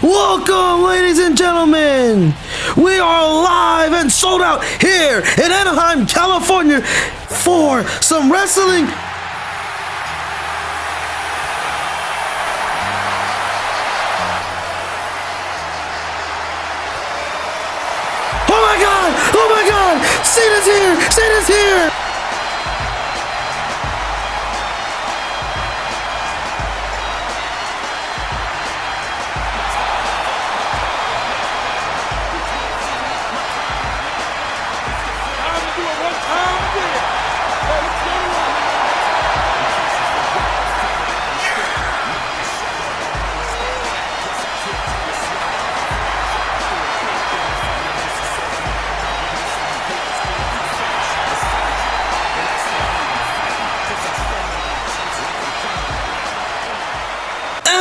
Welcome, ladies and gentlemen. We are live and sold out here in Ahiehm, California for some wrestling. Oh my God, Cena's here, Cena's here.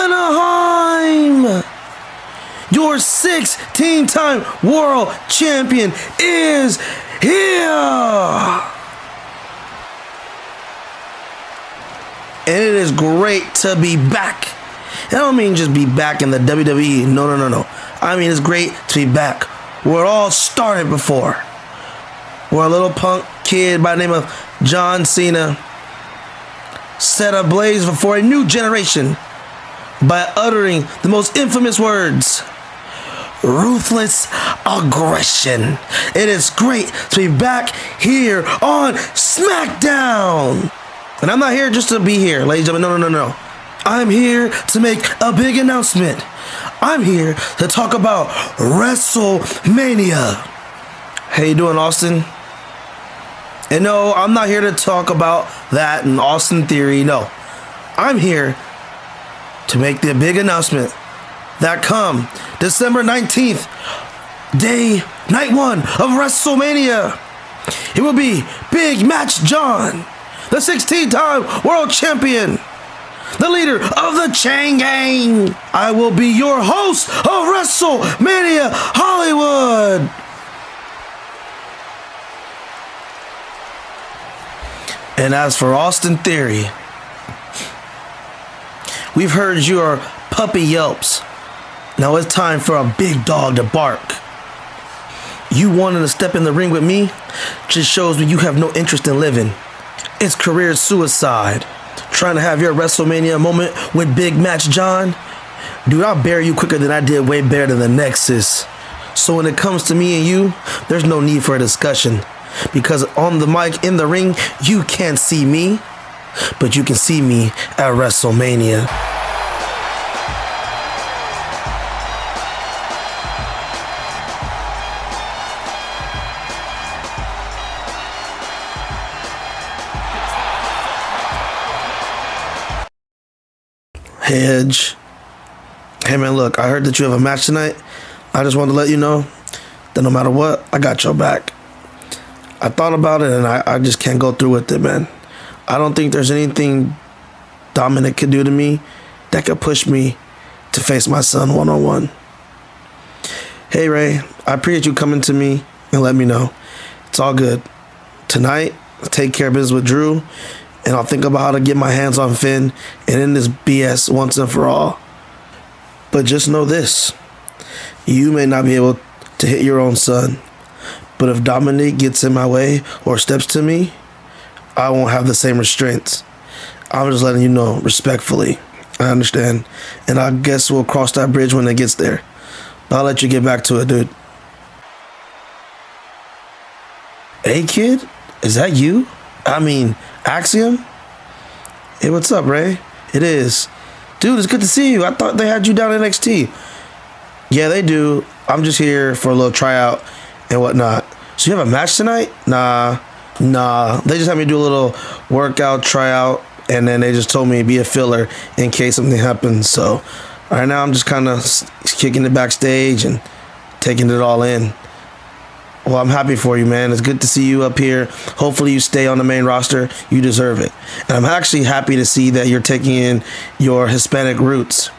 Ahiehm, your 16-time world champion is here. And it is great to be back. And I don't mean just be back in the WWE. No. I mean, it's great to be back where it all started before. Where a little punk kid by the name of John Cena set ablaze before a new generation by uttering the most infamous words, ruthless aggression. It is great to be back here on Smackdown. And I'm not here just to be here, ladies and gentlemen. No. I'm here to make a big announcement. I'm here to talk about Wrestlemania. How you doing, Austin? And no, I'm not here to talk about that and Austin Theory. No, I'm here to make the big announcement that come December 19th, night one of WrestleMania, it will be Big Match John, the 16-time world champion, the leader of the Chain Gang. I will be your host of WrestleMania Hollywood. And as for Austin Theory, we've heard your puppy yelps. Now it's time for a big dog to bark. You wanting to step in the ring with me just shows me you have no interest in living. It's career suicide. Trying to have your WrestleMania moment with Big Match John? Dude, I'll bury you quicker than I did way better than the Nexus. So when it comes to me and you, there's no need for a discussion. Because on the mic, in the ring, you can't see me, but you can see me at WrestleMania. Hey, Edge. Hey, man, look, I heard that you have a match tonight. I just wanted to let you know that no matter what, I got your back. I thought about it, and I just can't go through with it, man. I don't think there's anything Dominic could do to me that could push me to face my son one-on-one. Hey, Ray, I appreciate you coming to me and let me know. It's all good. Tonight, I'll take care of business with Drew, and I'll think about how to get my hands on Finn and end this BS once and for all. But just know this. You may not be able to hit your own son, but if Dominic gets in my way or steps to me, I won't have the same restraints. I'm just letting you know respectfully. I understand. And I guess we'll cross that bridge when it gets there. But I'll let you get back to it, dude. Hey, kid? Is that you? I mean, Ahiehm? Hey, what's up, Ray? It is. Dude, it's good to see you. I thought they had you down at NXT. Yeah, they do. I'm just here for a little tryout and whatnot. So you have a match tonight? Nah. They just had me do a little workout, tryout, and then they just told me to be a filler in case something happens. So right now I'm just kind of kicking it backstage and taking it all in. Well, I'm happy for you, man. It's good to see you up here. Hopefully you stay on the main roster. You deserve it. And I'm actually happy to see that you're taking in your Hispanic roots.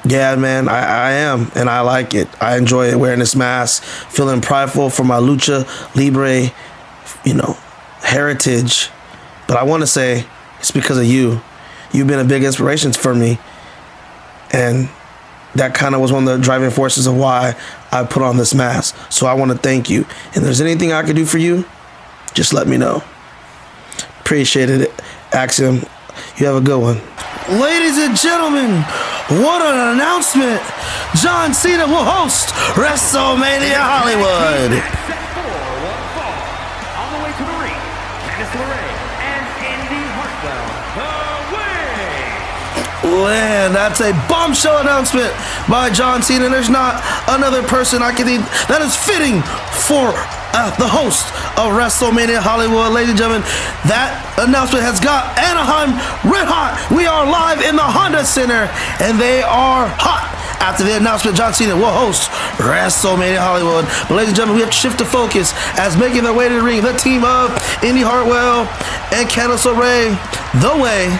Yeah, man, I am, and I like it. I enjoy it, wearing this mask, feeling prideful for my lucha libre, heritage. But I want to say it's because of you. You've been a big inspiration for me. And that kind of was one of the driving forces of why I put on this mask. So I want to thank you. And if there's anything I could do for you, just let me know. Appreciated it, Ahiehm. You have a good one. Ladies and gentlemen, what an announcement. John Cena will host WrestleMania Hollywood. Set 4 will fall. On the way to the ring, Candice LeRae and Indy Hartwell away. Man, that's a bombshell announcement by John Cena. There's not another person I can think that is fitting for the host of WrestleMania Hollywood. Ladies and gentlemen, that announcement has got Anaheim red hot. We are live in the Honda Center, and they are hot. After the announcement, John Cena will host WrestleMania Hollywood. But ladies and gentlemen, we have to shift the focus as making their way to the ring, the team of Indy Hartwell and Candice LeRae, The Way,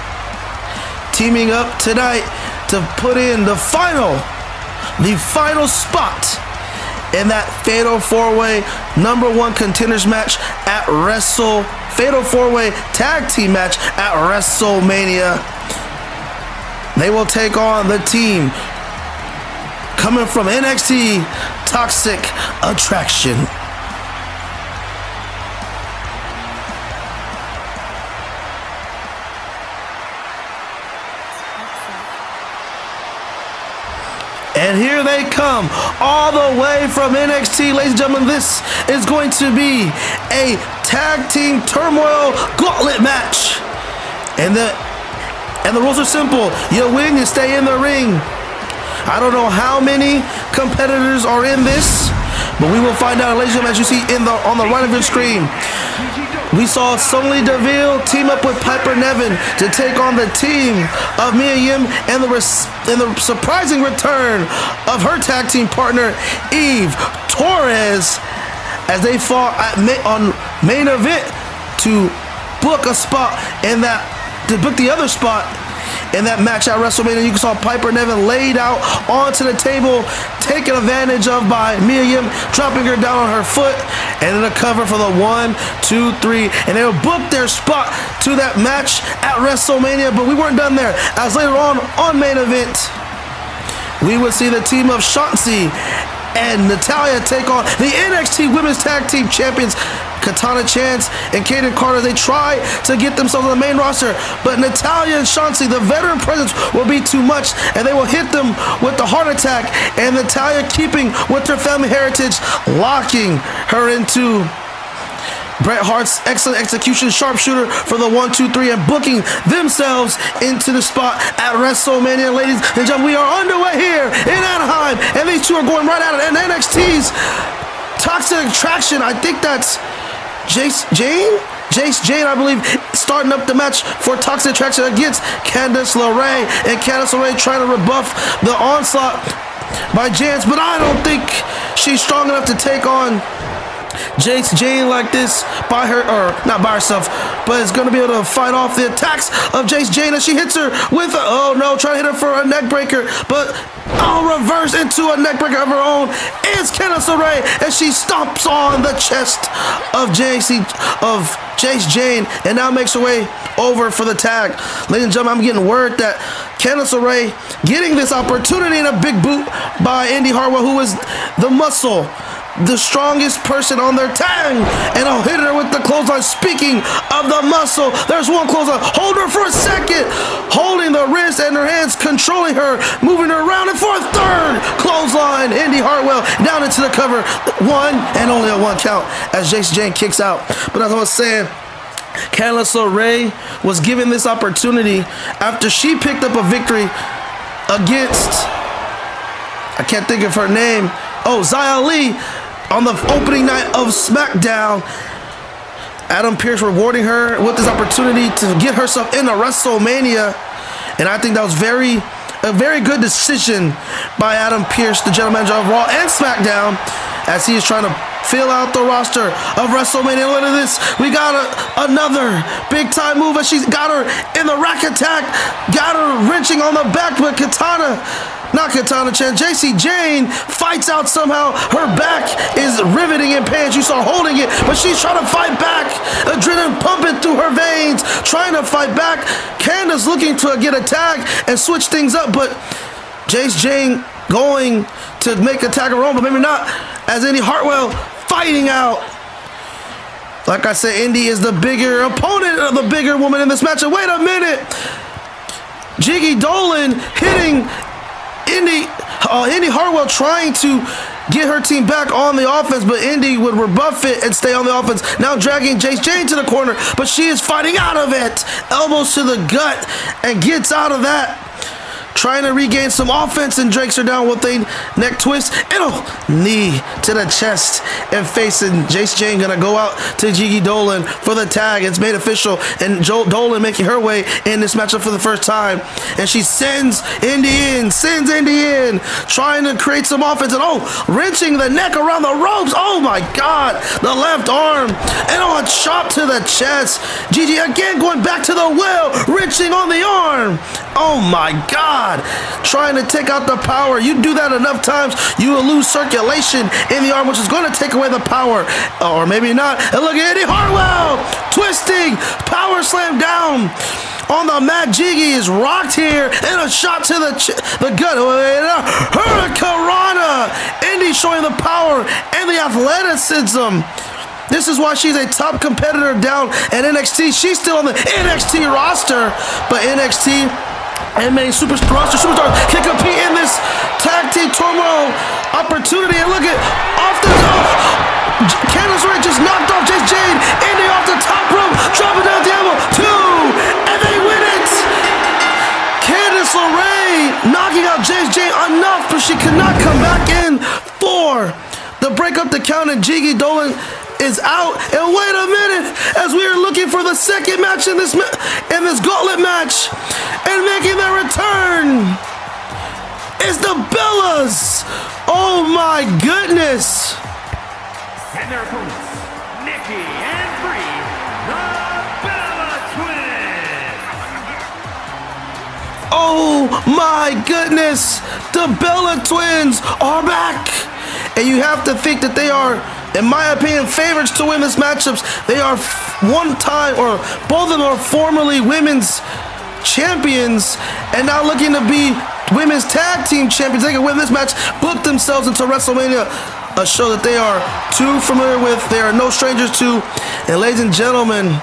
teaming up tonight to put in the final spot in that Fatal 4-Way #1 contenders match at Fatal 4-Way tag team match at WrestleMania. They will take on the team coming from NXT, Toxic Attraction. And here they come, all the way from NXT. Ladies and gentlemen, this is going to be a tag team turmoil gauntlet match. And the rules are simple. You win, you stay in the ring. I don't know how many competitors are in this, but we will find out, ladies and gentlemen, as you see on the right of your screen. We saw Sonya Deville team up with Piper Niven to take on the team of Ahiehm and the surprising return of her tag team partner Eve Torres as they fought on main event to book the other spot in that match at WrestleMania. You saw Piper Niven laid out onto the table, taken advantage of by Ahiehm, dropping her down on her foot, and then a cover for the 1, 2, 3, and they'll book their spot to that match at WrestleMania. But we weren't done there, as later on main event, we would see the team of Shotzi and Natalya take on the NXT Women's Tag Team Champions Katana Chance and Kaden Carter. They try to get themselves on the main roster, but Natalya and Shotzi, the veteran presence, will be too much, and they will hit them with the heart attack. And Natalya, keeping with her family heritage, locking her into Bret Hart's excellent execution sharpshooter for the 1, 2, 3, and booking themselves into the spot at WrestleMania. Ladies and gentlemen, we are underway here in Anaheim, and these two are going right at it. And NXT's Toxic Attraction, I think that's Jace Jane, I believe, starting up the match for Toxic Attraction against Candice LeRae. And Candice LeRae trying to rebuff the onslaught by Jance, but I don't think she's strong enough to take on Jace Jane like this by her, or not by herself, but is going to be able to fight off the attacks of Jace Jane as she hits her with trying to hit her for a neck breaker, but reverse into a neck breaker of her own is Candice LeRae as she stomps on the chest of Jace Jane and now makes her way over for the tag. Ladies and gentlemen, I'm getting word that Candice LeRae getting this opportunity and a big boot by Indy Hartwell, who is the muscle, the strongest person on their tag, and I'll hit her with the clothesline. Speaking of the muscle, there's one clothesline. Hold her for a second, holding the wrist and her hands, controlling her, moving her around, and for a third clothesline, Indy Hartwell down into the cover. One and only a 1 count as Jace Jane kicks out. But as I was saying, Candice LeRae was given this opportunity after she picked up a victory against, I can't think of her name, Xia Li, on the opening night of Smackdown. Adam Pearce rewarding her with this opportunity to get herself into WrestleMania, and I think that was a very good decision by Adam Pearce, the general manager of Raw and SmackDown, as he is trying to fill out the roster of WrestleMania. Look at this. We got another big time move as she's got her in the rack attack, got her wrenching on the back, but Jace Jane fights out somehow. Her back is riveting in pain. You saw holding it, but she's trying to fight back. Adrenaline pumping through her veins, trying to fight back. Candice looking to get a tag and switch things up, but Jace Jane going to make a tag of her own, but maybe not, as Indy Hartwell fighting out. Like I said, Indy is the bigger opponent of the bigger woman in this match. And wait a minute. Jiggy Dolan hitting Indy Hartwell, trying to get her team back on the offense, but Indy would rebuff it and stay on the offense. Now dragging Jace Jane to the corner, but she is fighting out of it. Elbows to the gut and gets out of that. Trying to regain some offense and drakes her down with a neck twist and a knee to the chest, and facing Jace Jane gonna go out to Jiggy Dolan for the tag. It's made official, and Dolan making her way in this matchup for the first time, and she sends Indy in, trying to create some offense, and wrenching the neck around the ropes. Oh my God, the left arm, and a chop to the chest. Gigi again going back to the well, wrenching on the arm. Oh my God. Trying to take out the power. You do that enough times, you will lose circulation in the arm, which is going to take away the power. Or maybe not. And look at Indy Hartwell twisting, power slam down on the mat. Jiggy is rocked here, and a shot to the gut. Hurricanrana. Indy showing the power and the athleticism. This is why she's a top competitor down at NXT. She's still on the NXT roster, but NXT and many superstars can compete in this tag team turmoil opportunity. And look at Candice LeRae just knocked off Jace Jane. Indy off the top rope, dropping down the elbow, 2, and they win it. Candice LeRae knocking out Jace Jane enough, but she could not come back in for the break up the count, and Jiggy Dolan is out. And wait a minute, as we are looking for the second match in this gauntlet match, and making their return is the Bellas. Oh my goodness. And their opponents, Nikki and Brie, the Bella Twins. Oh my goodness, the Bella Twins are back. And you have to think that they are, in my opinion, favorites to win this matchups. They are one time, or both of them are formerly women's champions, and now looking to be women's tag team champions. They can win this match, book themselves into WrestleMania, a show that they are too familiar with, they are no strangers to. And ladies and gentlemen,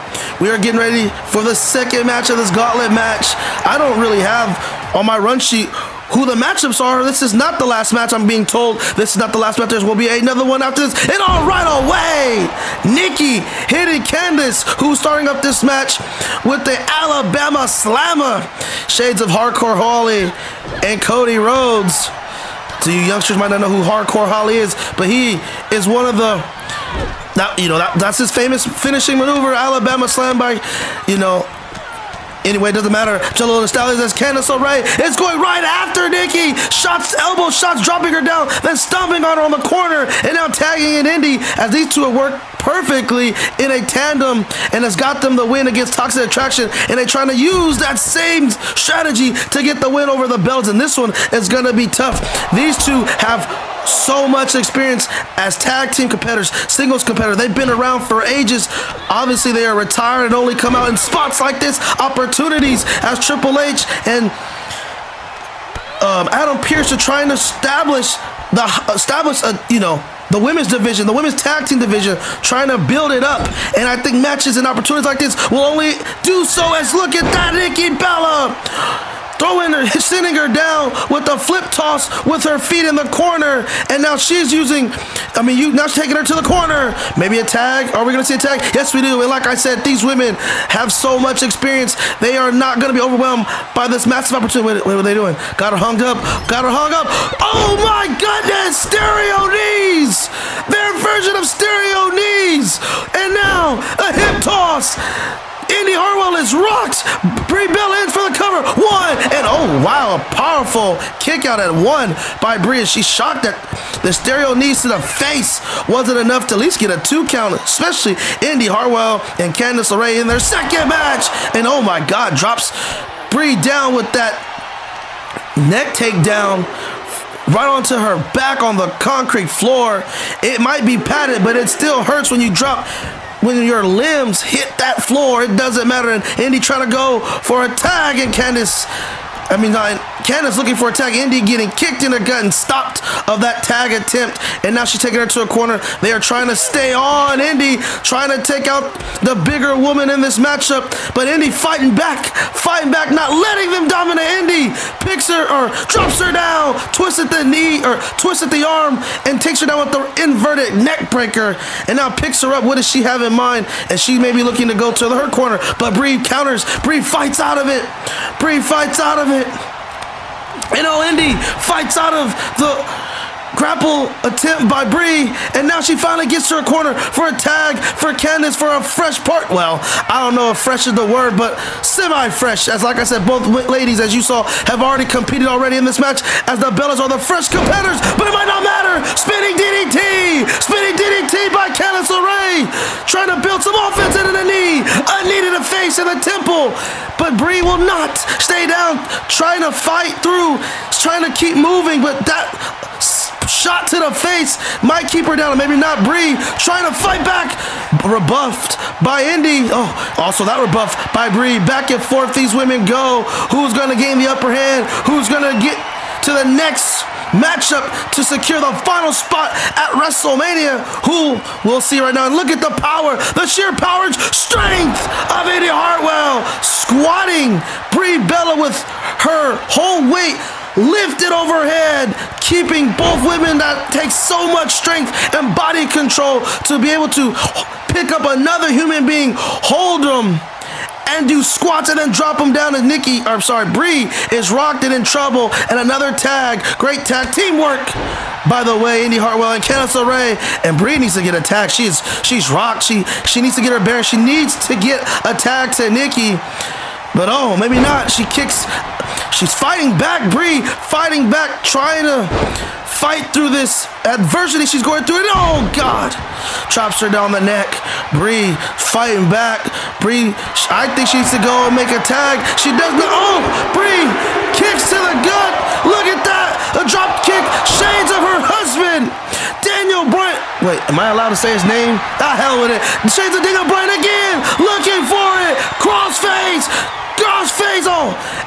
we are getting ready for the second match of this gauntlet match. I don't really have on my run sheet who the matchups are. This is not the last match, I'm being told. This is not the last match. There will be another one after this. And right away, Nikki hitting Candice, who's starting up this match with the Alabama Slammer. Shades of Hardcore Holly and Cody Rhodes. So you youngsters might not know who Hardcore Holly is, but he is one of the, that's his famous finishing maneuver, Alabama Slam by, anyway, it doesn't matter. Jello and Stallions as Candice LeRae is going right after Nikki. Shots, elbow shots, dropping her down, then stomping on her on the corner, and now tagging in Indy, as these two have worked perfectly in a tandem and has got them the win against Toxic Attraction, and they're trying to use that same strategy to get the win over the Bells, and this one is going to be tough. These two have so much experience as tag team competitors, singles competitors. They've been around for ages. Obviously, they are retired and only come out in spots like this, opportunities, as Triple H and Adam Pearce are trying to establish the women's division, the women's tag team division, trying to build it up. And I think matches and opportunities like this will only do so, as look at that, Nikki Bella throwing her, sending her down with a flip toss with her feet in the corner. And now she's using, now she's taking her to the corner. Maybe a tag. Are we going to see a tag? Yes, we do. And like I said, these women have so much experience. They are not going to be overwhelmed by this massive opportunity. What are they doing? Got her hung up. Oh my goodness! Stereo knees! Their version of stereo knees! And now a hip toss. Indy Hartwell is rocked. Brie Bella in for the cover. 1, and oh wow, a powerful kick out at 1 by Brie. She shocked that the stereo knees to the face wasn't enough to at least get a 2 count, especially Indy Hartwell and Candice LeRae in their second match. And oh my God, drops Brie down with that neck takedown right onto her back on the concrete floor. It might be padded, but it still hurts when you drop. When your limbs hit that floor, it doesn't matter. And Indy trying to go for a tag, and Candice Candace looking for a tag. Indy getting kicked in the gut and stopped of that tag attempt. And now she's taking her to a corner. They are trying to stay on Indy, trying to take out the bigger woman in this matchup. But Indy fighting back, not letting them dominate Indy. Picks her or drops her down, twisted the knee or twisted the arm, and takes her down with the inverted neck breaker. And now picks her up. What does she have in mind? And she may be looking to go to her corner. But Brie counters. Brie fights out of it. And Indy fights out of the grapple attempt by Brie, and now she finally gets to her corner for a tag for Candace for a fresh part. Well, I don't know if fresh is the word, but semi-fresh. As like I said, both ladies, as you saw, have already competed already in this match, as the Bellas are the fresh competitors, but it might not matter. Spinning DDT by Candice LeRae, trying to build some offense into the knee, a knee to the face and the temple, but Brie will not stay down, trying to fight through, trying to keep moving, but that shot to the face might keep her down, or maybe not. Brie trying to fight back, rebuffed by Indy. Oh, also that rebuff by Brie. Back and forth these women go. Who's going to gain the upper hand? Who's going to get to the next matchup to secure the final spot at Wrestlemania? Who we'll see right now. And look at the power, the sheer power and strength of Indy Hartwell, squatting Brie Bella with her whole weight lifted overhead, keeping both women that take so much strength and body control to be able to pick up another human being, hold them, and do squats and then drop them down. And Brie is rocked and in trouble. And another tag, great tag teamwork, by the way, Indy Hartwell and Candice LeRae. And Brie needs to get a tag. She's rocked. She needs to get her bearings. She needs to get a tag to Nikki. But maybe not. She's fighting back, Brie, fighting back, trying to fight through this adversity she's going through. And oh, God, chops her down the neck. Brie fighting back. Brie, I think she needs to go and make a tag. She does not. Oh, Brie kicks to the gut. Look at that. A drop kick. Shades of her husband, Daniel Bryan. Wait, am I allowed to say his name? The hell with it. Shades of Daniel Bryan again. Looking for it. Crossface.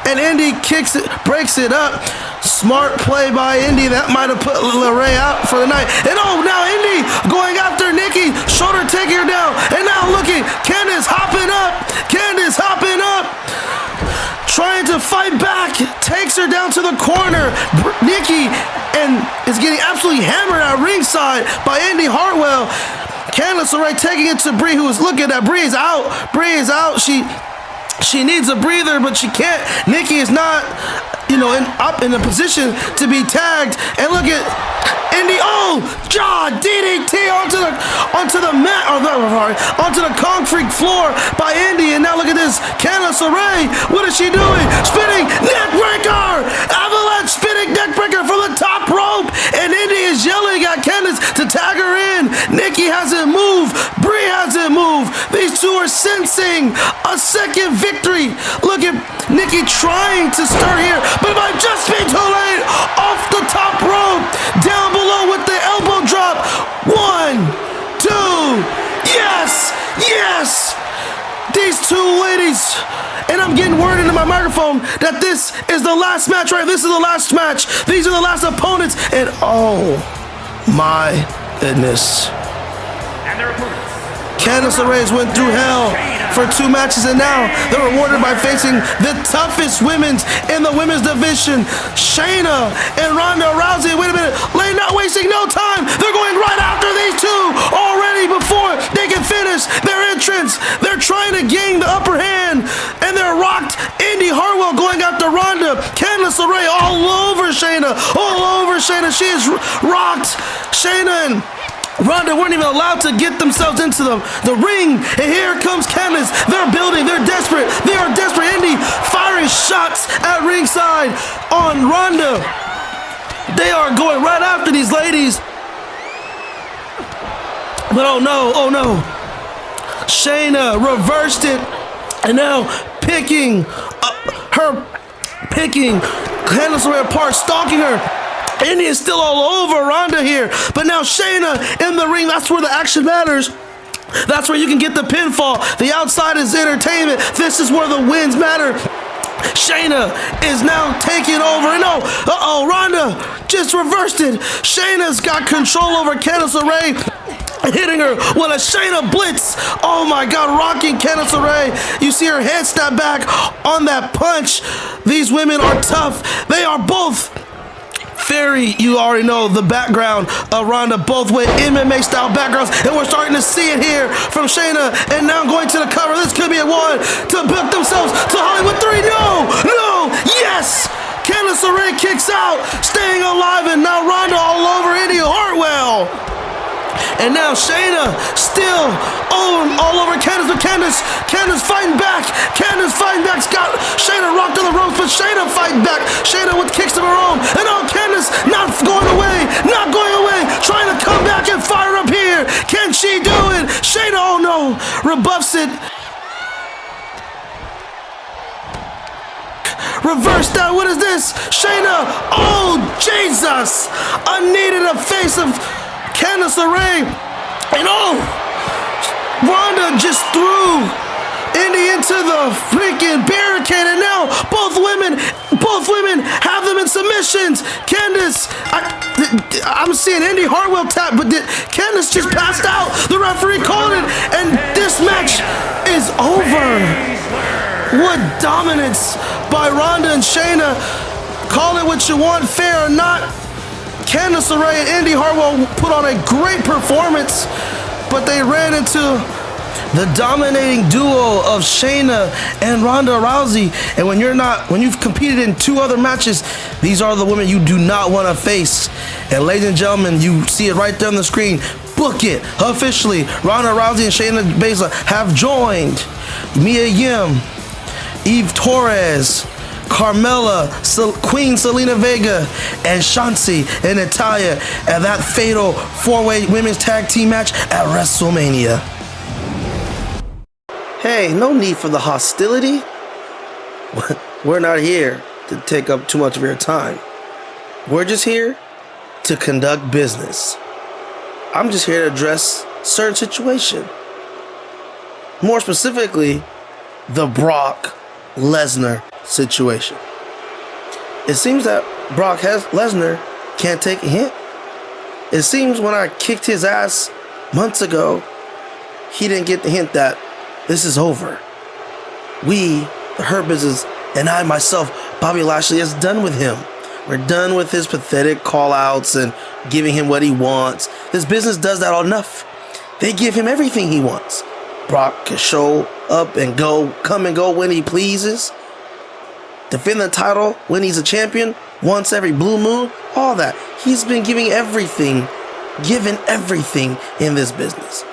And Indy kicks it, breaks it up. Smart play by Indy. That might have put LeRae out for the night. And now Indy going after Nikki. Shoulder taking her down. And now looking. Candice hopping up. Trying to fight back. Takes her down to the corner. Nikki is getting absolutely hammered at ringside by Indy Hartwell. Candice LeRae taking it to Brie, who is looking at Brie is out. She needs a breather, but she can't. Nikki is not, up in a position to be tagged. And look at Indy. Oh, God, DDT onto the mat, onto the concrete floor by Indy. And now look at this, Candice LeRae. What is she doing? Spinning neck breaker, avalanche spinning neck breaker from the top rope. And Indy is yelling at Candice to tag her in. Nikki hasn't moved. Brie hasn't moved. These two are sensing a second victory. Look at Nikki trying to stir here, but it might just be too late. Off the top rope, down below with the elbow drop. 1, 2, yes. These two ladies, and I'm getting word into my microphone that this is the last match, right? This is the last match. These are the last opponents, and oh my goodness. And their opponents. Candice LeRae went through hell for 2 matches, and now they're rewarded by facing the toughest women in the women's division, Shayna and Ronda Rousey. Wait a minute, they're not wasting no time. They're going right after these two already before they can finish their entrance. They're trying to gain the upper hand, and they're rocked. Indy Hartwell going after Ronda. Candice LeRae all over Shayna. She is rocked. Shayna and Ronda weren't even allowed to get themselves into the ring. And here comes Candice. They're building. They're desperate. They are desperate. Indy firing shots at ringside on Ronda. They are going right after these ladies. But oh no. Shayna reversed it. And now picking Candice LeRae apart, stalking her. Indy is still all over Ronda here. But now Shayna in the ring. That's where the action matters. That's where you can get the pinfall. The outside is entertainment. This is where the wins matter. Shayna is now taking over. No, Ronda just reversed it. Shayna's got control over Candice LeRae, hitting her with a Shayna Blitz. Oh my God, rocking Candice LeRae. You see her head snap back on that punch. These women are tough. They are both very, you already know the background of Ronda, both with MMA style backgrounds, and we're starting to see it here from Shayna, and now going to the cover. This could be a one to book themselves to Hollywood 3. No, yes! Candice LeRae kicks out, staying alive, and now Ronda all over Indy Hartwell. And now Shayna still all over Candice, but Candice fighting back. Candice fighting back's got Shayna rocked on the ropes, but Shayna fighting back. Shayna with kicks of her own. And now Candice not going away, trying to come back and fire up here. Can she do it? Shayna, oh no, rebuffs it. Reverse that, what is this? Shayna, oh Jesus! I needed a face of Candice LeRae, and Ronda just threw Indy into the freaking barricade, and now both women have them in submissions. Candice, I'm seeing Indy Hartwell tap, but Candice just passed out. The referee called it, and this match is over. What dominance by Ronda and Shayna. Call it what you want, fair or not. Candice LeRae and Indy Hartwell put on a great performance, but they ran into the dominating duo of Shayna and Ronda Rousey. And when you've competed in 2 other matches, these are the women you do not want to face. And ladies and gentlemen, you see it right there on the screen. Book it officially. Ronda Rousey and Shayna Baszler have joined Mia Yim, Eve Torres, Carmella, Queen Zelina Vega, and Shotzi and Natalya at that fatal 4-way women's tag team match at WrestleMania. Hey, no need for the hostility. We're not here to take up too much of your time. We're just here to conduct business. I'm just here to address certain situation. More specifically, the Brock Lesnar situation. It seems that Brock Lesnar can't take a hint. It seems when I kicked his ass months ago, he didn't get the hint that this is over. We, the Hurt Business, and I myself, Bobby Lashley, is done with him. We're done with his pathetic call-outs and giving him what he wants. This business does that enough. They give him everything he wants. Brock can show up and come and go when he pleases. Defend the title when he's a champion once every blue moon. All that. He's been given everything in this business.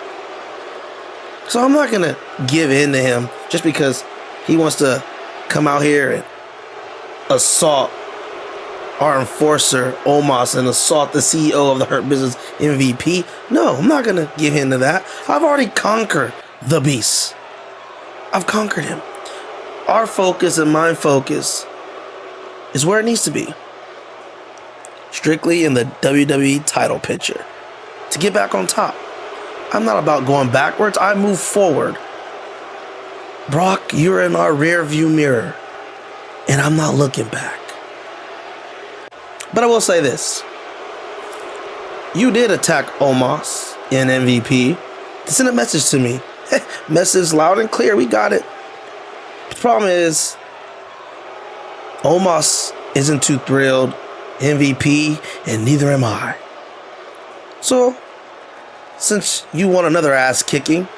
So I'm not going to give in to him just because he wants to come out here and assault our enforcer, Omos, and assault the CEO of the Hurt Business MVP. No, I'm not going to give in to that. I've already conquered the beast. I've conquered him. Our focus and my focus is where it needs to be. Strictly in the WWE title picture. To get back on top. I'm not about going backwards. I move forward. Brock, you're in our rear view mirror. And I'm not looking back. But I will say this. You did attack Omos in MVP. Send a message to me. Message loud and clear. We got it. The problem is, Omos isn't too thrilled. MVP, and neither am I. So, since you want another ass kicking,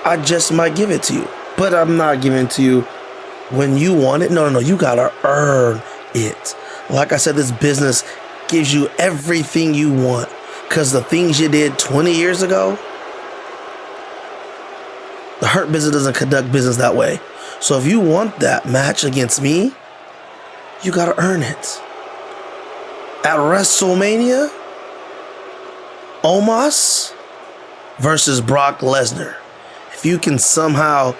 I just might give it to you. But I'm not giving it to you when you want it. No, you gotta earn it. Like I said, this business gives you everything you want. Because the things you did 20 years ago, the Hurt Business doesn't conduct business that way. So if you want that match against me, you gotta earn it. At WrestleMania, Omos versus Brock Lesnar. If you can somehow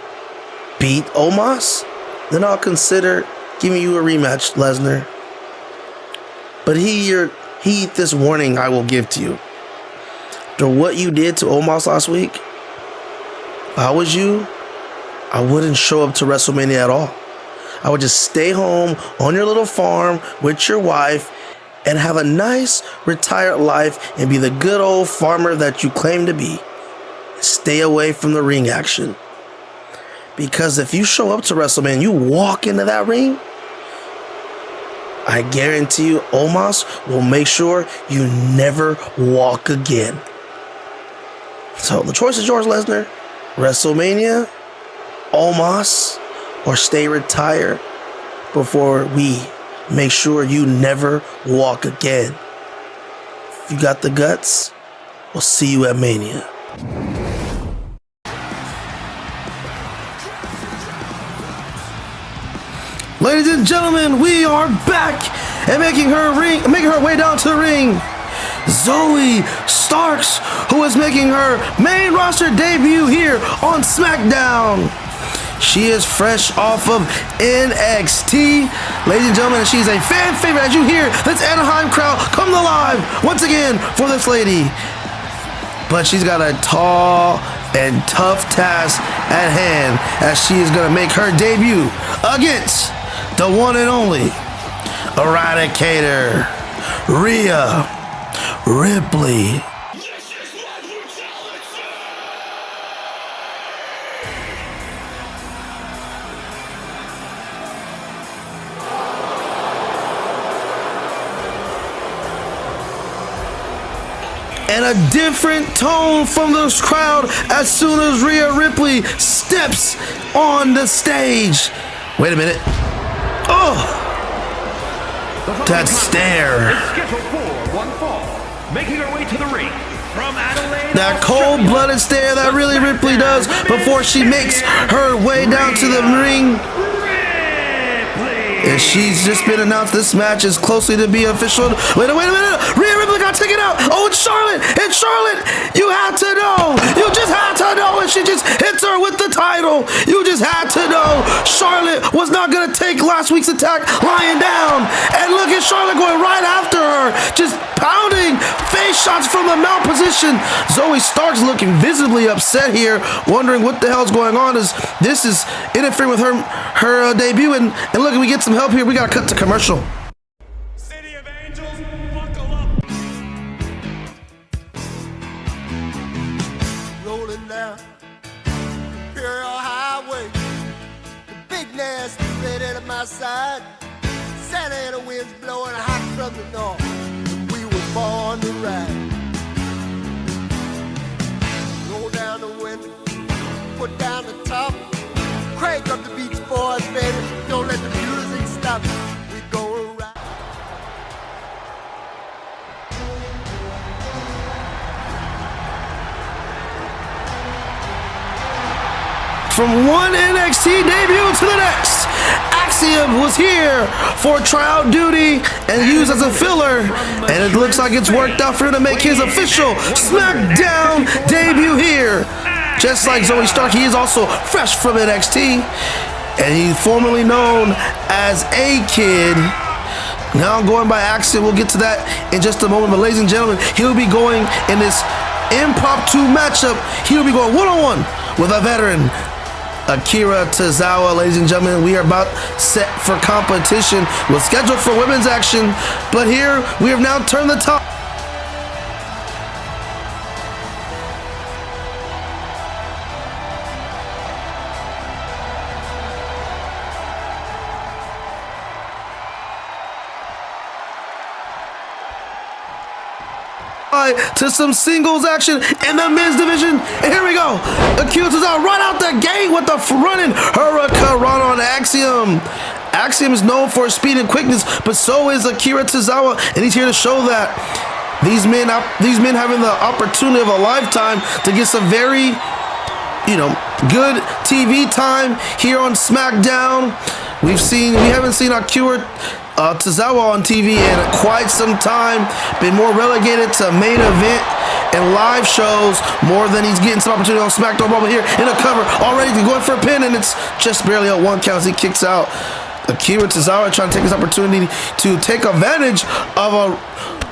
beat Omos, then I'll consider giving you a rematch, Lesnar. But heed this warning I will give to you. After what you did to Omos last week, if I was you, I wouldn't show up to WrestleMania at all. I would just stay home on your little farm with your wife and have a nice retired life and be the good old farmer that you claim to be. Stay away from the ring action. Because if you show up to WrestleMania, you walk into that ring, I guarantee you, Omos will make sure you never walk again. So the choice is yours, Lesnar. WrestleMania, Omos, or stay retired before we make sure you never walk again. If you got the guts, we'll see you at Mania. Ladies and gentlemen, we are back and making her way down to the ring. Zoe Starks, who is making her main roster debut here on Smackdown. She is fresh off of NXT. Ladies and gentlemen, she's a fan favorite. As you hear, this Ahiehm crowd come alive once again for this lady. But she's got a tall and tough task at hand as she is going to make her debut against the one and only Eradicator, Rhea Ripley. And a different tone from this crowd as soon as Rhea Ripley steps on the stage. Wait a minute. Oh! That stare. Making her way to the ring from Adelaide, that cold-blooded stare that really Ripley does before she makes her way down to the ring. And she's just been announced this match is closely to be official. Wait a minute. Rhea Ripley got taken out. Oh, it's Charlotte. It's Charlotte. You had to know. You just had to know. And she just hits her with the title. You just had to know. Charlotte was not going to take last week's attack lying down. And look at Charlotte going right after her. Just pounding face shots from the mount position. Zoe Starks looking visibly upset here, wondering what the hell's going on. This is interfering with her debut. And look, we get some help here. We got to cut to commercial. City of Angels, buckle up. Rolling down Imperial Highway, the big nasty ready to my side. Santa Ana winds blowing hot from the north. And we were born to ride. Roll down the window, put down the top, crank up the Beach Boys, baby. Don't let the music stop. We go around. From one NXT debut to the next, Accpeted was here for tryout duty and used as a filler, and it looks like it's worked out for him to make his official Smackdown debut here. Just like Zoe Stark, he is also fresh from NXT, and he's formerly known as A-Kid. Now going by Accpeted. We'll get to that in just a moment, but ladies and gentlemen, he'll be going in this impromptu matchup. He'll be going one-on-one with a veteran, Akira Tozawa. Ladies and gentlemen, we are about set for competition. We're scheduled for women's action, but here we have now turned the top. To some singles action in the men's division. And here we go. Akira Tozawa right out the gate with the running Hurricane run on Ahiehm. Ahiehm is known for his speed and quickness, but so is Akira Tozawa, and he's here to show that these men having the opportunity of a lifetime to get some very, good TV time here on SmackDown. We haven't seen Akira Tozawa on TV in quite some time. Been more relegated to main event and live shows more than he's getting some opportunity on SmackDown. But here in a cover, already going for a pin, and it's just barely a 1 count as he kicks out Akira Tozawa trying to take his opportunity to take advantage of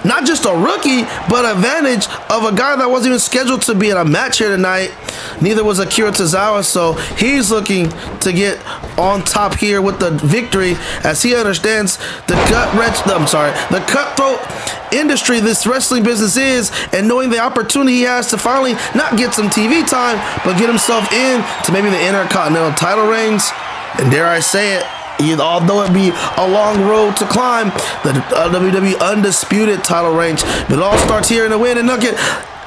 not just a rookie, but advantage of a guy that wasn't even scheduled to be in a match here tonight. Neither was Akira Tozawa, so he's looking to get on top here with the victory, as he understands the cutthroat industry this wrestling business is, and knowing the opportunity he has to finally not get some TV time, but get himself in to maybe the Intercontinental title reigns. And dare I say it, although it be a long road to climb, the WWE Undisputed title range. But it all starts here in the win and nugget.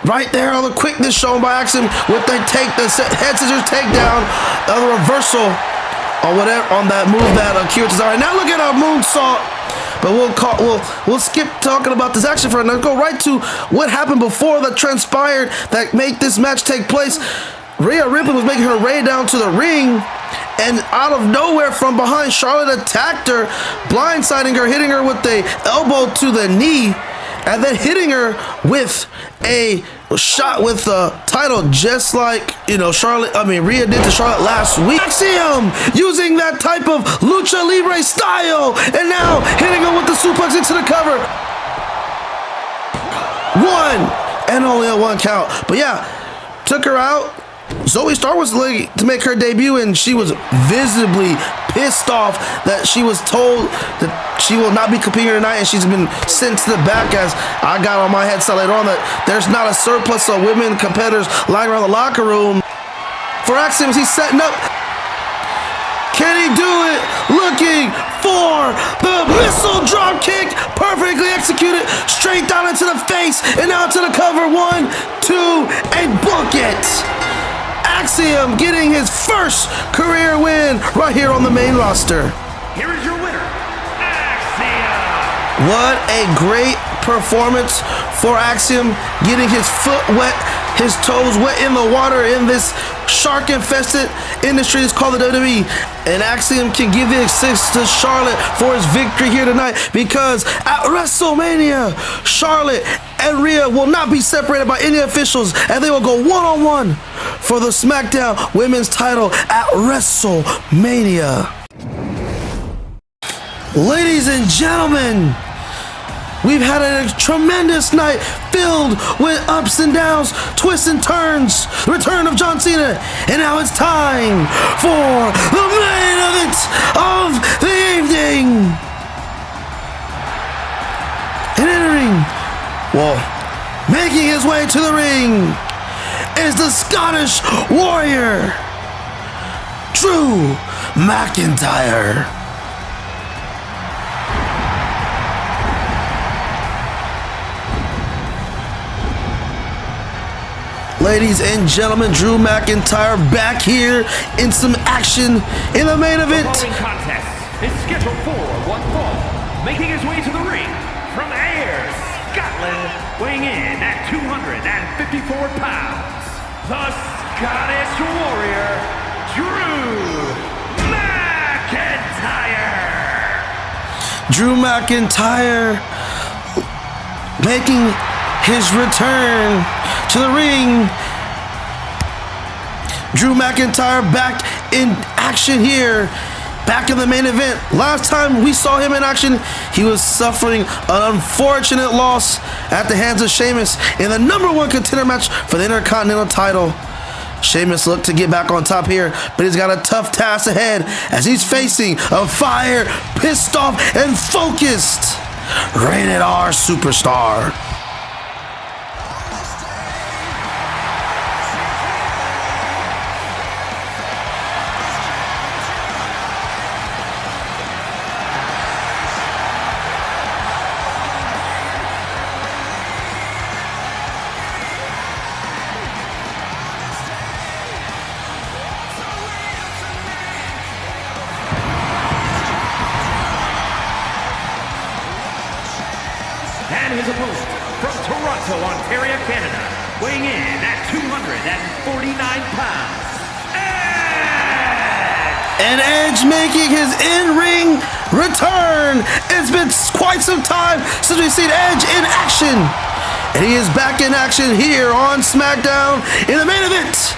Right there on the quickness shown by Ahiehm with the head scissors takedown, the reversal on that move that Akira Tozawa. Now look at a moonsault. But we'll skip talking about this action for a minute. Go right to what happened before that transpired that made this match take place. Rhea Ripley was making her way down to the ring, and out of nowhere from behind, Charlotte attacked her, blindsiding her, hitting her with the elbow to the knee, and then hitting her with a shot with the title, just like Rhea did to Charlotte last week. Ahiehm using that type of lucha libre style, and now hitting her with the suplex into the cover. One, and only a one count. But yeah, took her out. Zoe Starr was late to make her debut, and she was visibly pissed off that she was told that she will not be competing tonight, and she's been sent to the back, as I got on my headset later on that there's not a surplus of women competitors lying around the locker room. For Ahiehm, he's setting up. Can he do it? Looking for the missile drop kick, perfectly executed, straight down into the face, and now to the cover. 1, 2, and book it. Ahiehm getting his first career win right here on the main roster. Here is your winner, Ahiehm. What a great performance for Ahiehm, getting his foot wet, his toes wet in the water in this shark-infested industry that's called the WWE. And Ahiehm can give the assist to Charlotte for his victory here tonight, because at WrestleMania, Charlotte and Rhea will not be separated by any officials, and they will go one-on-one for the Smackdown Women's title at WrestleMania. Ladies and gentlemen, we've had a tremendous night filled with ups and downs, twists and turns, the return of John Cena, and now it's time for the main event of the evening. And entering, making his way to the ring is the Scottish Warrior, Drew McIntyre. Ladies and gentlemen, Drew McIntyre back here in some action in the main event. The following contest is scheduled for one fall. Making his way to the ring from Ayr, Scotland, weighing in at 254 pounds, the Scottish Warrior, Drew McIntyre. Drew McIntyre making his return to the ring. Drew McIntyre back in action here, back in the main event. Last time we saw him in action, he was suffering an unfortunate loss at the hands of Sheamus in the #1 contender match for the Intercontinental title. Sheamus looked to get back on top here, but he's got a tough task ahead as he's facing a fire, pissed off, and focused Rated R superstar. And his opponent from Toronto, Ontario, Canada, weighing in at 249 pounds, Edge! And Edge making his in-ring return. It's been quite some time since we've seen Edge in action. And he is back in action here on Smackdown in the main event.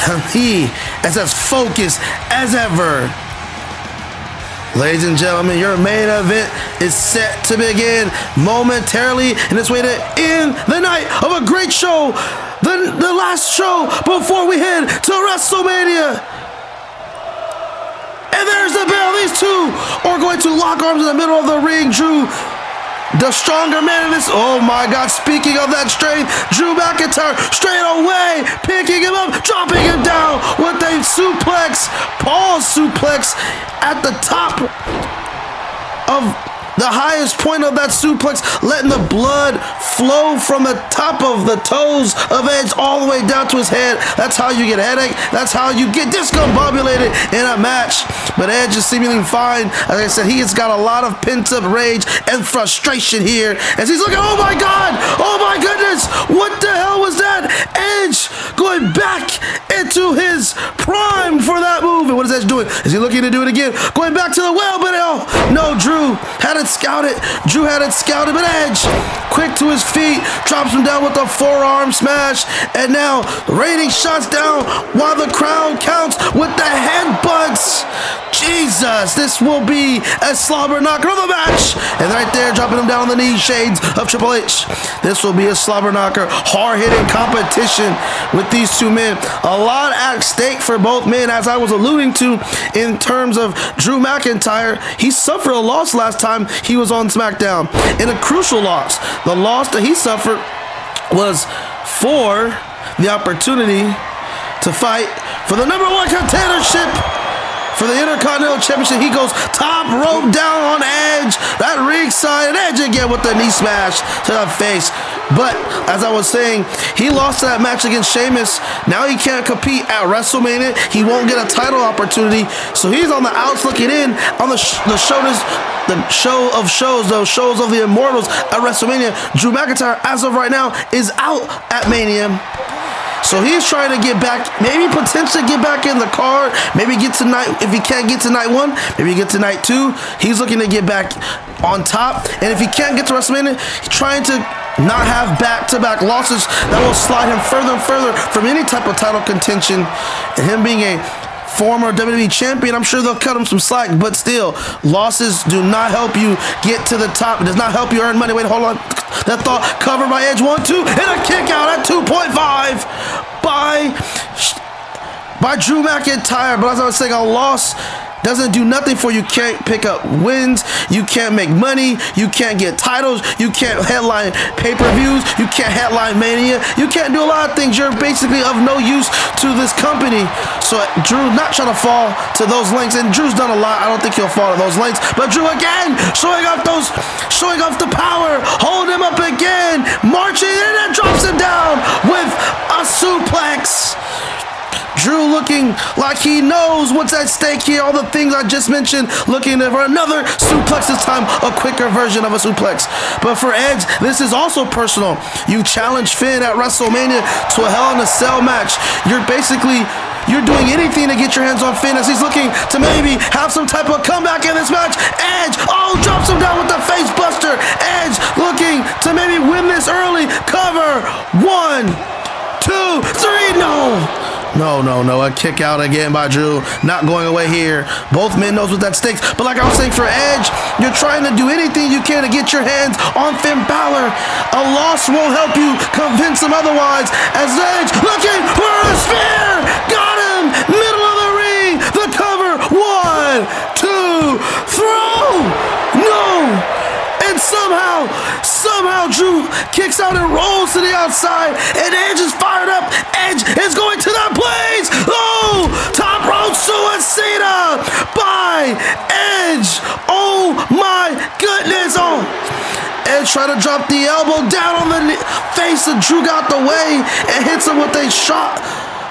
And he is as focused as ever. Ladies and gentlemen, your main event is set to begin momentarily, and it's way to end the night of a great show. The last show before we head to WrestleMania. And there's the bell. These two are going to lock arms in the middle of the ring. Drew, the stronger man in this. Oh my God, speaking of that strength, Drew McIntyre straight away, picking him up, dropping him down with a suplex, Paul's suplex at the top of the highest point of that suplex, letting the blood flow from the top of the toes of Edge all the way down to his head. That's how you get a headache. That's how you get discombobulated in a match. But Edge is seemingly fine. As I said, he has got a lot of pent-up rage and frustration here as he's looking, oh my God, oh my goodness, what the hell was that? Edge going back into his prime for that move. And what is Edge doing? Is he looking to do it again? Going back to the well, but no, Drew had it scouted. Drew had it scouted, but Edge, quick to his feet, drops him down with a forearm smash, and now raining shots down while the crowd counts with the headbutts. Jesus, this will be a slobber knocker of the match. And right there, dropping him down on the knee, shades of Triple H. This will be a slobber knocker, hard-hitting competition with these two men. A lot at stake for both men, as I was alluding to in terms of Drew McIntyre. He suffered a loss last time he was on Smackdown, in a crucial loss. The loss that he suffered was for the opportunity to fight for the #1 contendership for the Intercontinental Championship. He goes top rope down on Edge, that ringside, and Edge again with the knee smash to the face. But as I was saying, he lost that match against Sheamus. Now he can't compete at WrestleMania. He won't get a title opportunity. So he's on the outs looking in on the show of shows, those shows of the Immortals at WrestleMania. Drew McIntyre, as of right now, is out at Mania. So he's trying to get back, maybe potentially get back in the card, maybe get to night, if he can't get to night 1, maybe get to night 2. He's looking to get back on top. And if he can't get to WrestleMania, he's trying to not have back-to-back losses that will slide him further and further from any type of title contention. And him being a former WWE champion, I'm sure they'll cut him some slack, but still, losses do not help you get to the top. It does not help you earn money. Wait, hold on. That thought covered by Edge, 1-2, and a kick out at 2.5 by Drew McIntyre. But as I was saying, a loss doesn't do nothing for you. Can't pick up wins, you can't make money, you can't get titles, you can't headline pay-per-views, you can't headline Mania, you can't do a lot of things. You're basically of no use to this company. So Drew not trying to fall to those lengths, and Drew's done a lot. I don't think he'll fall to those lengths, but Drew again showing off the power, holding him up again, marching, and then drops him down with a suplex. Drew looking like he knows what's at stake here. All the things I just mentioned, looking for another suplex, this time a quicker version of a suplex. But for Edge, this is also personal. You challenge Finn at WrestleMania to a Hell in a Cell match. You're doing anything to get your hands on Finn as he's looking to maybe have some type of comeback in this match. Edge, drops him down with the face buster. Edge looking to maybe win this early. Cover, 1, 2, 3, No, a kick out again by Drew. Not going away here. Both men knows what that stakes. But like I was saying, for Edge, you're trying to do anything you can to get your hands on Finn Balor. A loss won't help you convince him otherwise. As Edge looking for a spear. Got him. Middle of the ring. The cover. 1, 2, throw. No. And somehow Drew kicks out and rolls to the outside, and Edge is fired up. Edge is going to that place. Oh, top rope suicida by Edge. Oh my goodness. Oh, Edge trying to drop the elbow down on the face of Drew, got the way and hits him with a shot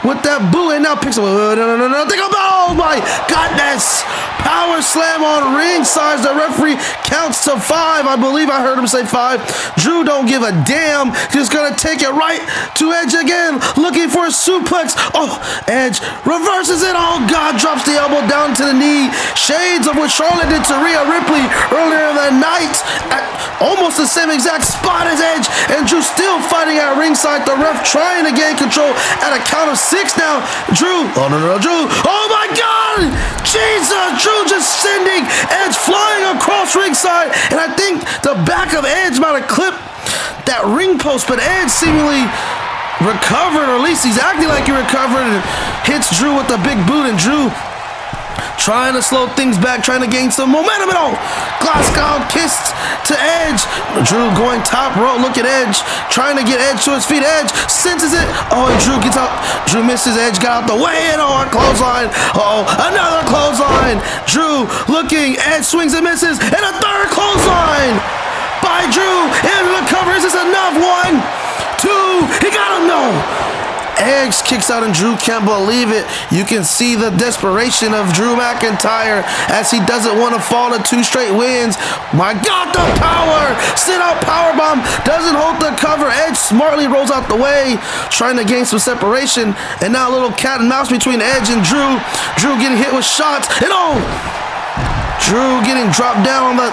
with that boot, and now picks up. Oh my goodness. Power slam on ringside. The referee counts to 5. I believe I heard him say 5. Drew don't give a damn. He's gonna take it right to Edge again, looking for a suplex. Oh, Edge reverses it. Oh God, drops the elbow down to the knee. Shades of what Charlotte did to Rhea Ripley earlier in the night at almost the same exact spot as Edge, and Drew still fighting at ringside. The ref trying to gain control at a count of 6 now. Drew, Drew. Oh my God, Jesus, Drew just sending across ringside, and I think the back of Edge might have clipped that ring post, but Edge seemingly recovered, or at least he's acting like he recovered, and hits Drew with the big boot, and Drew trying to slow things back, trying to gain some momentum at all. Glasgow kissed to Edge. Drew going top rope. Look at Edge, trying to get Edge to his feet. Edge senses it. Oh, and Drew gets out. Drew misses. Edge got out the way, and oh, a clothesline. Oh, another clothesline. Drew looking. Edge swings and misses, and a third clothesline by Drew. And recovers. Is this enough? 1, 2. He got him. No. Edge kicks out, and Drew can't believe it. You can see the desperation of Drew McIntyre as he doesn't want to fall to 2 straight wins. My God, the power! Sit out powerbomb, doesn't hold the cover. Edge smartly rolls out the way, trying to gain some separation. And now a little cat and mouse between Edge and Drew. Drew getting hit with shots, and oh! Drew getting dropped down on the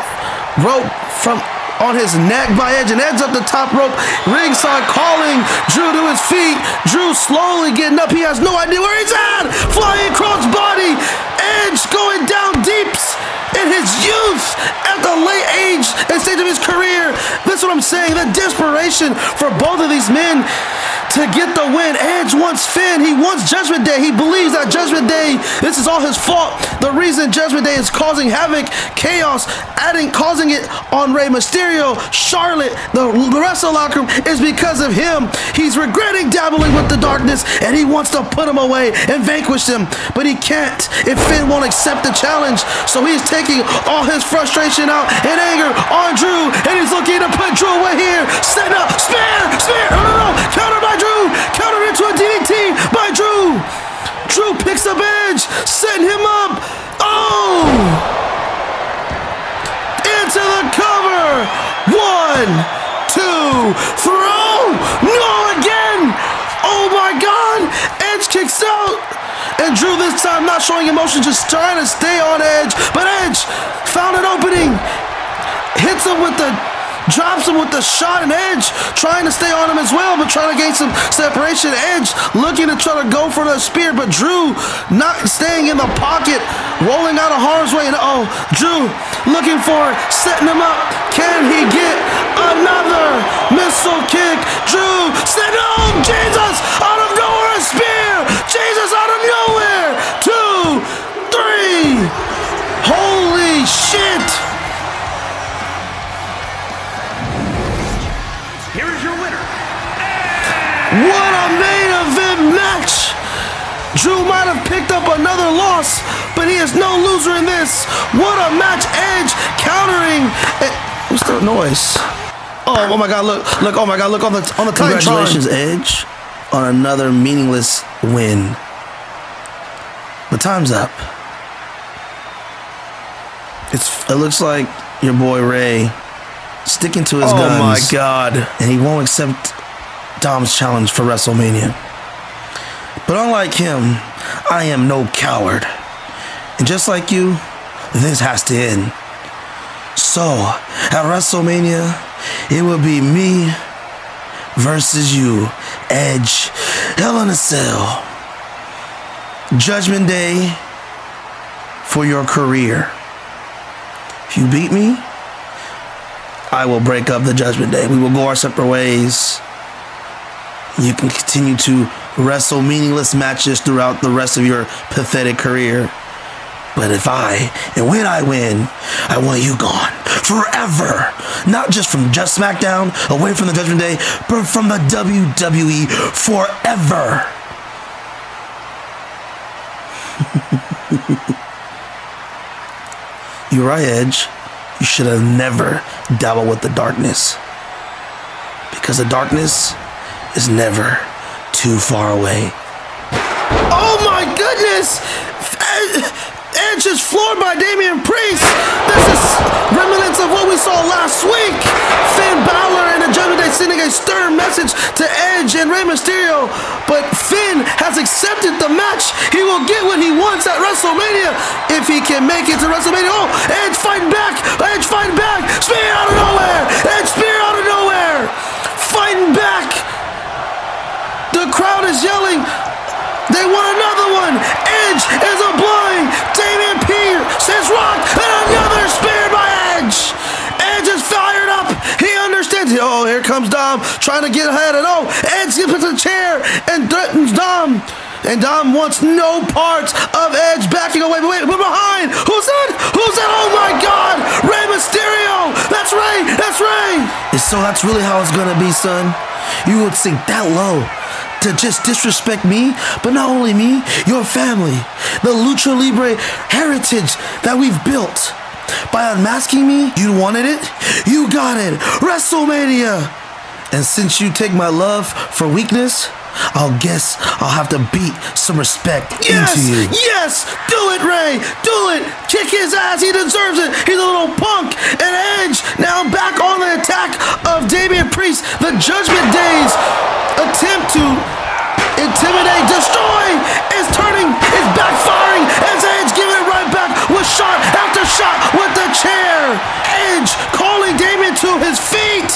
rope from on his neck by Edge, and Edge up the top rope, ringside calling Drew to his feet. Drew slowly getting up. He has no idea where he's at. Flying crossbody. Edge going down deeps in his youth at the late age and stage of his career. That's what I'm saying. The desperation for both of these men to get the win. Edge wants Finn. He wants Judgment Day. He believes that Judgment Day, this is all his fault. The reason Judgment Day is causing havoc, chaos, causing it on Rey Mysterio, Charlotte, the rest of the locker room, is because of him. He's regretting dabbling with the darkness, and he wants to put him away and vanquish him, but he can't if Finn won't accept the challenge. So he's taking all his frustration out and anger on Drew, and he's looking to put Drew away here. Setting up, spear, no, counter by Drew, counter into a DDT by Drew. Drew picks up Edge, setting him up. Oh! Into the cover. 1, 2, throw. No, again. Oh my God. Edge kicks out. And Drew this time not showing emotion, just trying to stay on Edge. But Edge found an opening. Hits him with the, drops him with the shot, and Edge trying to stay on him as well, but trying to gain some separation. Edge looking to try to go for the spear, but Drew not staying in the pocket, rolling out of harm's way. And oh, Drew looking for it, setting him up. Can he get another missile kick? Drew said, "No, Jesus, out of nowhere, a spear! Jesus, out of nowhere! 2, 3! Holy shit!" Here is your winner. What a main event match! Drew might have picked up another loss, but he is no loser in this. What a match! Edge countering. What's the noise? Oh my God! Look! Oh my God! Look on the Titantron. Congratulations, Edge, on another meaningless win. But time's up. It looks like your boy Ray sticking to his guns. Oh my God! And he won't accept Dom's challenge for WrestleMania. But unlike him, I am no coward. And just like you, this has to end. So, at WrestleMania, it will be me versus you, Edge, Hell in a Cell. Judgment Day for your career. If you beat me, I will break up the Judgment Day. We will go our separate ways. You can continue to wrestle meaningless matches throughout the rest of your pathetic career. But when I win, I want you gone forever. Not just from just Smackdown, away from the Judgment Day, but from the WWE forever. You're right, Edge. You should have never dabbled with the darkness. Because the darkness is never too far away. Oh my goodness! Edge is floored by Damian Priest. This is remnants of what we saw last week. Finn Balor and the Judgment Day sending a stern message to Edge and Rey Mysterio. But Finn has accepted the match. He will get what he wants at WrestleMania if he can make it to WrestleMania. Oh, Edge fighting back. Edge fighting back. Spear out of nowhere. Edge spear out of nowhere. Fighting back. The crowd is yelling. They want another one. Edge is a blind. Damian Pierce says rock, and another spear by Edge. Dom trying to get ahead, and Edge gets into the chair and threatens Dom. And Dom wants no part of Edge backing away. But wait, we're behind. Who's that? Who's that? Oh my God! Rey Mysterio! That's Rey! That's Rey! So that's really how it's gonna be, son. You would sink that low to just disrespect me, but not only me, your family, the Lucha Libre heritage that we've built. By unmasking me, you wanted it, you got it. Wrestlemania! And since you take my love for weakness, I'll guess I'll have to beat some respect into you. Yes! Do it, Rey! Do it! Kick his ass! He deserves it! He's a little punk! And Edge now back on the attack of Damian Priest. The Judgment Day's attempt to intimidate, destroy is backfiring as Edge giving it right back with shot after shot with the chair. Edge calling Damian to his feet.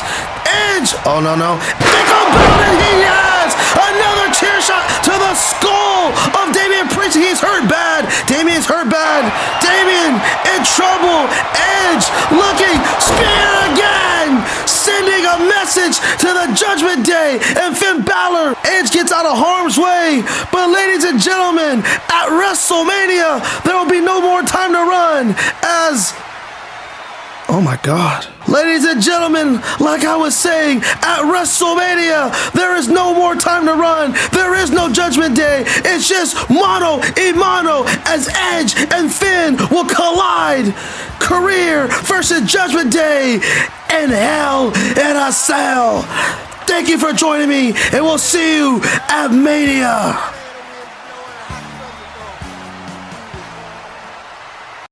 Edge, oh no. Think about it, he has another chair shot to the skull of Damian Priest. He's hurt bad. Damian's hurt bad. Damian in trouble. Edge looking, spear again, sending a message to the Judgment Day and Finn Balor. Edge gets out of harm's way. But ladies and gentlemen, at WrestleMania, there will be no more time to run as... Oh my God. Ladies and gentlemen, like I was saying, at WrestleMania, there is no more time to run. There is no Judgment Day. It's just mano a mano as Edge and Finn will collide. Career versus Judgment Day in Hell in a Cell. Thank you for joining me, and we'll see you at Mania.